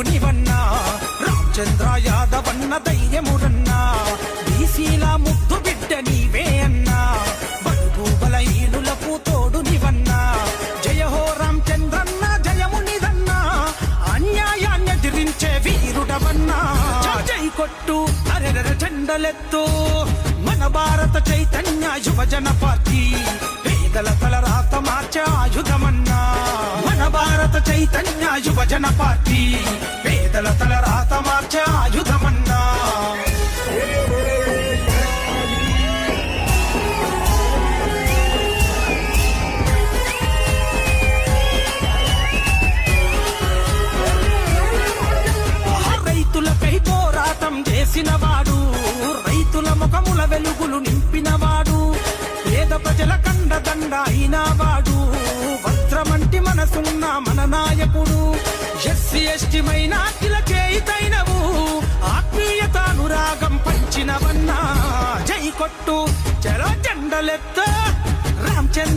నీవన్నా, రామచంద్ర యాదవన్న ధైర్యమురన్నా, బీసీల ముద్దు బిడ్డ నీవే అన్నా, బడుగు బలహీనులకు తోడు నీవన్నా, జయ హో రామచంద్రన్న జయము నీదన్నా, అన్యాయాన్ని ఎదిరించే వీరుడవన్నా. జై కొట్టు అరెర జెండలెత్తు మన భారత చైతన్య యువజన పార్టీ, పేదల తలరాత మార్చే ఆయుధమన్నా. మన భారత చైతన్య యువజన పార్టీ, పేదల తలరాత మార్చే ఆయుధమన్నా. రైతులకై పోరాటం చేసినవాడు, రైతుల ముఖముల వెలుగులు నింపినవాడు, పేద ప్రజల కండదండ అయినవాడు, వజ్రమంటి మనసున్న మన నాయకుడు, ఎస్సీ ఎస్టీ మైనార్టీల చేయితైనవు, ఆత్మీయతానురాగం పంచినవన్నా. జై కొట్టు చలో జెండలెత్త రామచంద్ర